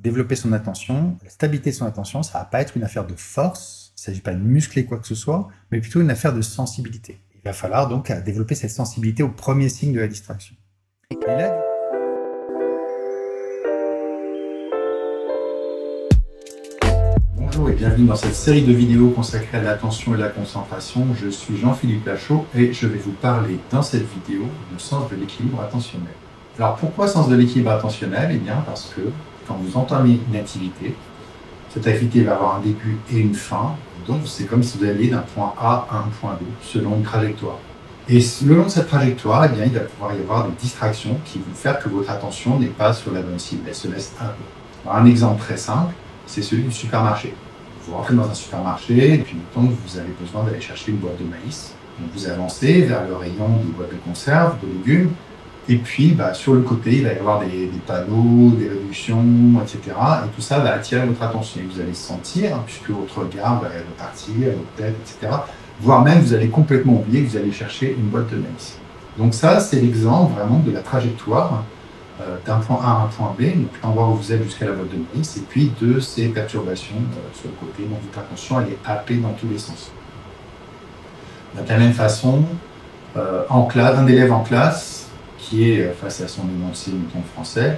développer son attention, la stabilité de son attention, ça va pas être une affaire de force, il ne s'agit pas de muscler quoi que ce soit, mais plutôt une affaire de sensibilité. Il va falloir donc développer cette sensibilité au premier signe de la distraction. Et là, bonjour et bienvenue dans cette série de vidéos consacrée à l'attention et la concentration. Je suis Jean-Philippe Lachaud et je vais vous parler dans cette vidéo du sens de l'équilibre attentionnel. Alors pourquoi sens de l'équilibre attentionnel? Eh bien parce que quand vous entamez une activité, cette activité va avoir un début et une fin. Donc c'est comme si vous alliez d'un point A à un point B selon une trajectoire. Et le long de cette trajectoire, eh bien, il va pouvoir y avoir des distractions qui vont faire que votre attention n'est pas sur la bonne cible, elle se laisse un peu. Alors, un exemple très simple, c'est celui du supermarché. Vous rentrez dans un supermarché et puis mettons que vous avez besoin d'aller chercher une boîte de maïs. Donc vous avancez vers le rayon des boîtes de conserve, de légumes. Et puis, sur le côté, il va y avoir des panneaux, des réductions, etc. Et tout ça va attirer votre attention. Et vous allez sentir, puisque votre regard va repartir, votre tête, etc. Voire même, vous allez complètement oublier que vous allez chercher une boîte de maïs. Donc ça, c'est l'exemple vraiment de la trajectoire d'un point A à un point B, donc l'endroit où vous êtes jusqu'à la boîte de maïs, et puis de ces perturbations sur le côté. Donc votre attention, elle est happée dans tous les sens. De la même façon, un élève en classe, qui est face à son énoncé, mettons français,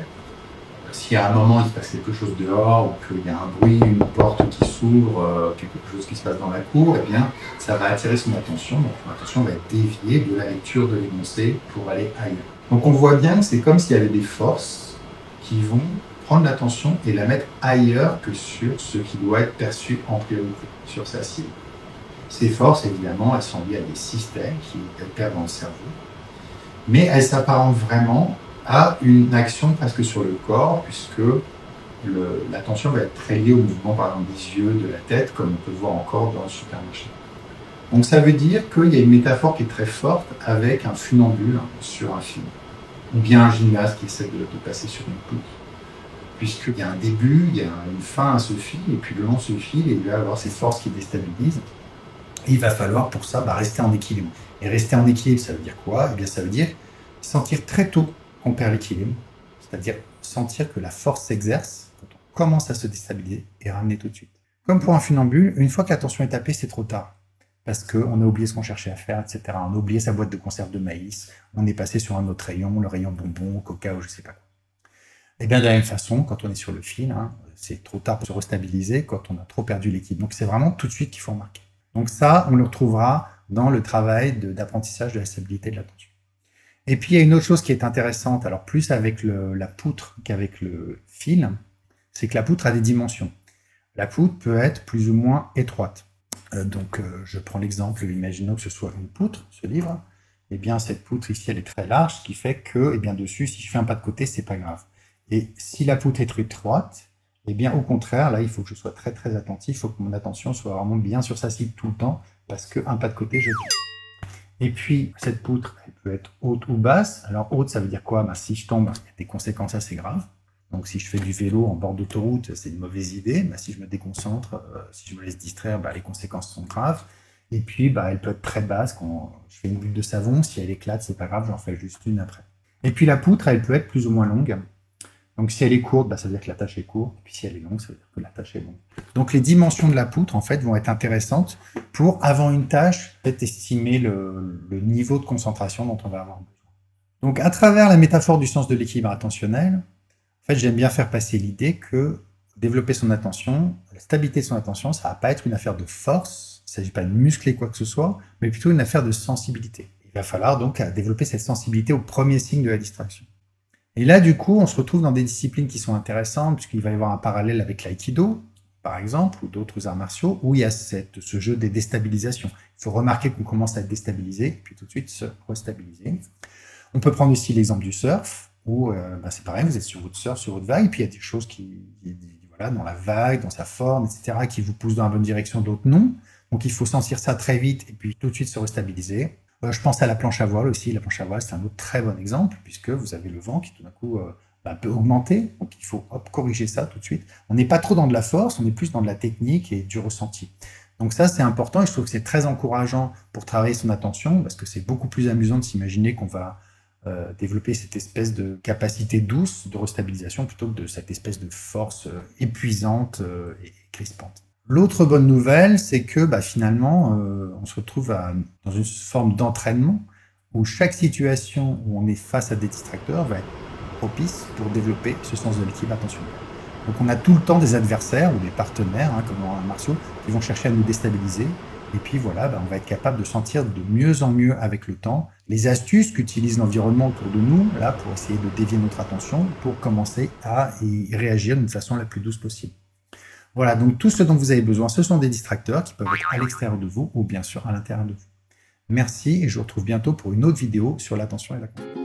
si à un moment il se passe quelque chose dehors, ou qu'il y a un bruit, une porte qui s'ouvre, quelque chose qui se passe dans la cour, eh bien, ça va attirer son attention. Donc son attention va être déviée de la lecture de l'énoncé pour aller ailleurs. Donc on voit bien que c'est comme s'il y avait des forces qui vont prendre l'attention et la mettre ailleurs que sur ce qui doit être perçu en priorité, sur sa cible. Ces forces, évidemment, elles sont liées à des systèmes qui opèrent dans le cerveau, mais elles s'apparentent vraiment à une action presque sur le corps, puisque l'attention va être très liée au mouvement, par exemple, des yeux, de la tête, comme on peut voir encore dans le supermarché. Donc ça veut dire qu'il y a une métaphore qui est très forte avec un funambule sur un fil, ou bien un gymnaste qui essaie de passer sur une poutre. Puisqu'il y a un début, il y a une fin à ce fil, et puis le long de ce fil, il va y avoir ces forces qui déstabilisent. Et il va falloir pour ça rester en équilibre. Et rester en équilibre, ça veut dire quoi? Eh bien, ça veut dire sentir très tôt qu'on perd l'équilibre, c'est-à-dire sentir que la force s'exerce quand on commence à se déstabiliser et ramener tout de suite. Comme pour un funambule, une fois que l'attention est tapée, c'est trop tard. Parce qu'on a oublié ce qu'on cherchait à faire, etc. On a oublié sa boîte de conserve de maïs, on est passé sur un autre rayon, le rayon bonbons, coca ou je sais pas quoi. Et bien de la même façon, quand on est sur le fil, c'est trop tard pour se restabiliser quand on a trop perdu l'équilibre. Donc c'est vraiment tout de suite qu'il faut remarquer. Donc ça, on le retrouvera dans le travail d'apprentissage de la stabilité de l'attention. Et puis il y a une autre chose qui est intéressante, alors plus avec la poutre qu'avec le fil, c'est que la poutre a des dimensions. La poutre peut être plus ou moins étroite. Je prends l'exemple, imaginons que ce soit une poutre, ce livre. Eh bien cette poutre ici, elle est très large, ce qui fait que, dessus, si je fais un pas de côté, c'est pas grave. Et si la poutre est trop étroite, eh bien, au contraire, là, il faut que je sois très très attentif, il faut que mon attention soit vraiment bien sur sa cible tout le temps, parce qu'un pas de côté, je tombe. Et puis, cette poutre, elle peut être haute ou basse. Alors, haute, ça veut dire quoi? Si je tombe, il y a des conséquences assez graves. Donc, si je fais du vélo en bord d'autoroute, c'est une mauvaise idée. Si je me déconcentre, si je me laisse distraire, les conséquences sont graves. Et puis, elle peut être très basse. Quand je fais une bulle de savon, si elle éclate, c'est pas grave, j'en fais juste une après. Et puis, la poutre, elle peut être plus ou moins longue. Donc si elle est courte, ça veut dire que la tâche est courte, et puis si elle est longue, ça veut dire que la tâche est longue. Donc les dimensions de la poutre, en fait, vont être intéressantes pour, avant une tâche, peut-être estimer le niveau de concentration dont on va avoir besoin. Donc à travers la métaphore du sens de l'équilibre attentionnel, en fait, j'aime bien faire passer l'idée que développer son attention, la stabilité de son attention, ça va pas être une affaire de force, il ne s'agit pas de muscler quoi que ce soit, mais plutôt une affaire de sensibilité. Il va falloir donc développer cette sensibilité au premier signe de la distraction. Et là, du coup, on se retrouve dans des disciplines qui sont intéressantes, puisqu'il va y avoir un parallèle avec l'aïkido, par exemple, ou d'autres arts martiaux, où il y a ce jeu des déstabilisations. Il faut remarquer qu'on commence à être déstabilisé, puis tout de suite se restabiliser. On peut prendre aussi l'exemple du surf, où c'est pareil, vous êtes sur votre surf, sur votre vague, puis il y a des choses dans la vague, dans sa forme, etc., qui vous poussent dans la bonne direction, d'autres non. Donc il faut sentir ça très vite, et puis tout de suite se restabiliser. Je pense à la planche à voile aussi. La planche à voile, c'est un autre très bon exemple, puisque vous avez le vent qui tout d'un coup peut augmenter. Donc il faut corriger ça tout de suite. On n'est pas trop dans de la force, on est plus dans de la technique et du ressenti. Donc ça, c'est important et je trouve que c'est très encourageant pour travailler son attention, parce que c'est beaucoup plus amusant de s'imaginer qu'on va développer cette espèce de capacité douce de restabilisation plutôt que de cette espèce de force épuisante et crispante. L'autre bonne nouvelle, c'est que finalement, on se retrouve dans une forme d'entraînement où chaque situation où on est face à des distracteurs va être propice pour développer ce sens de l'équilibre attentionnel. Donc on a tout le temps des adversaires ou des partenaires, comme dans les martiaux, qui vont chercher à nous déstabiliser. Et puis voilà, on va être capable de sentir de mieux en mieux avec le temps les astuces qu'utilise l'environnement autour de nous, là, pour essayer de dévier notre attention, pour commencer à y réagir d'une façon la plus douce possible. Voilà, donc tout ce dont vous avez besoin, ce sont des distracteurs qui peuvent être à l'extérieur de vous ou bien sûr à l'intérieur de vous. Merci et je vous retrouve bientôt pour une autre vidéo sur l'attention et la concentration.